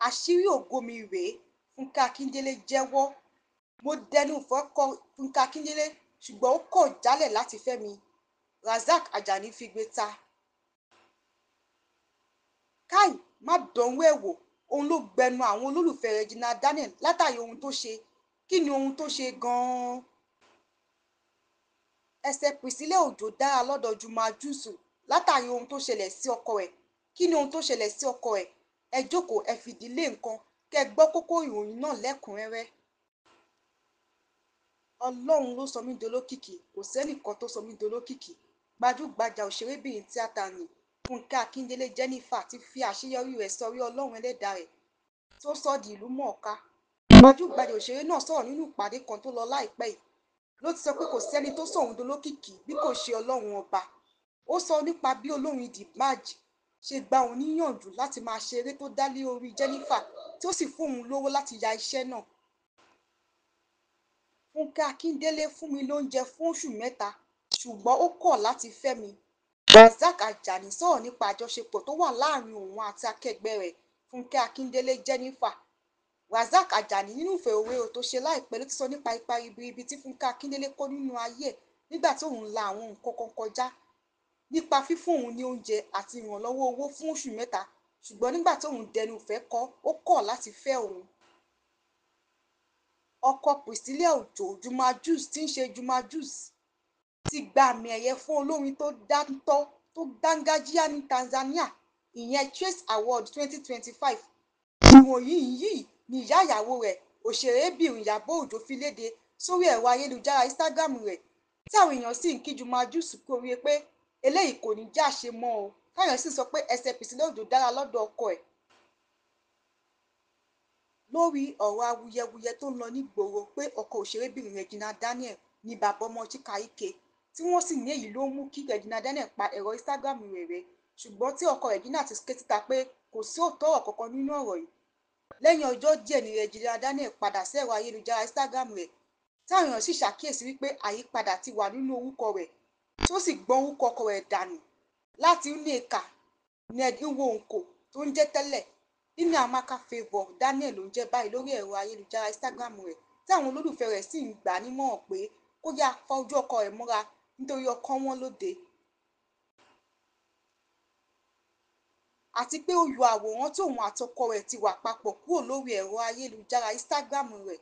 àṣírí ògo mi rèé. Fúnkẹ́ Akíndélé jẹ́wọ́. Mo dẹnu ìfẹ́ kọ Fúnkẹ́ Akíndélé ṣùgbọ́n ó kọ̀ jálẹ̀ láti fẹ́ mi. Razak Ajani fi gbé ta. Káì má dánwó ẹ̀ wò. Òun ló gbẹnu àwọn olólùfẹ́ Regina Daniel látàrí ohun tó ṣe. Kí ni ohun tó ṣe gan-an? Ẹsẹ̀ Priscilla Òjó dára lọ́dọ̀ Juma Jùsù látàrí ohun tó ṣẹlẹ̀ sí ọkọ ẹ̀. Kí ni ohun tó ṣẹlẹ̀ sí ọkọ ẹ̀? Ẹ jókòó ẹ fìdílé nǹkan kẹ́ gbọ́ kókó ìròyìn náà lẹ́kùnrẹ́rẹ́. Ọlọ́run ló sọ mí dolókìkí, kò sẹ́nìkan tó sọ mí dolókìkí. Gbajúgbajà òṣèrébìnrin tíátà ni Fúnkẹ́ Akíndélé Jennifer ti fi àṣeyọrí rẹ̀ sọrí Ọlọ́run ẹlẹ́dàá rẹ̀ tó sọ di ìlú mọ̀ọ́ká. Gbajúgbajà òṣèré náà sọ̀rọ̀ nínú ìpàdé kan tó lọ láìpẹ́ yìí. Ló ti sọ pé kò sẹ́ni tó sọ òun dolókìkí bí kò ṣe Ọlọ́run ọba. Ó sọ nípa bí olórin D'banj ṣe gba òun níyànjú láti máa ṣe eré tó dá lé orí Jennifer tí ó sì fún òun lówó láti ya iṣẹ́ náà. Fúnkẹ́ Akíndélé fún mi lóúnjẹ fún oṣù mẹ́ta ṣùgbọ́n ó kọ̀ láti fẹ́ mi. Razak Ajani sọ̀rọ̀ nípa àjọṣepọ̀ tó wà láàrin òun àti akẹgbẹ́ rẹ̀ Fúnkẹ́ Akíndélé Jennifer. Razak Ajani nínú ìfọ̀rọ̀wérọ̀ tó ṣe láìpẹ́ ló ti sọ nípa ipa ribiribi tí Fúnkẹ́ Akíndélé kó nínú ayé ẹ̀ nígbà tí òun la àwọn nǹkan kan kọjá nípa fífún òun ní oúnjẹ àti ìrànlọ́wọ́ owó fún oṣù mẹ́ta ṣùgbọ́n nígbà tí òun dẹnu ìfẹ́ kọ ó kọ̀ láti fẹ́ òun. Ọkọ Priscilla Òjó Juma Jux tí ń ṣe Juma Jux ti gba àmì ẹ̀yẹ fún olórin tó dáńtọ́ tó dángájíá ní Tanzania ìyẹn Trace Award 2025. Ìròyìn yìí ni ìyá ìyàwó rẹ̀ òṣèrébìnrin Ìyábọ̀ Òjó fi léde sórí ẹ̀rọ ayélujára Instagram rẹ̀ tí àwọn èèyàn sì ń kí Juma Jux kú oríire pé eléyìí kò ní já ṣe mọ́ o. Káyọ̀ sì sọ pé ẹsẹ̀ Priscilla Òjó dára lọ́dọ̀ ọkọ ẹ̀. Lórí ọ̀rọ̀ awuyewuye tó ń lọ nígboro pé ọkọ òṣèrébìnrin Regina Daniel ni bàbá ọmọ Chika Ike tí wọ́n sì ní èyí ló mú kí Regina Daniel pa ẹ̀rọ Instagram rẹ̀ rẹ́ ṣùgbọ́n tí ọkọ Regina ti ké síta pé kò sí òótọ́ ọ̀rọ̀ kankan nínú ọ̀rọ̀ yìí. Lẹ́yìn ọjọ́ díẹ̀ ni Regina Daniel padà sí ẹ̀rọ ayélujára Instagram rẹ̀ táwọn èèyàn sì ṣàkíyèsí wípé àyípadà ti wà nínú orúkọ rẹ̀ tó sì gbọ́n orúkọ ọkọ rẹ̀ dànù láti Nneka Nwonkwo tó ń jẹ́ tẹ́lẹ̀ Nneamaka Favour Daniel ló ń jẹ́ báyìí lórí ẹ̀rọ ayélujára Instagram rẹ̀ tí àwọn olólùfẹ́ rẹ̀ sì ń gbà nímọ̀ràn pé kó yá fa ojú ọkọ rẹ̀ mọ́ra nítorí ọkọ wọn lóde. Àti pé ó yọ àwòrán tí òun àtọkọ rẹ̀ ti wà papọ̀ kúrò lórí ẹ̀rọ ayélujára Instagram rẹ̀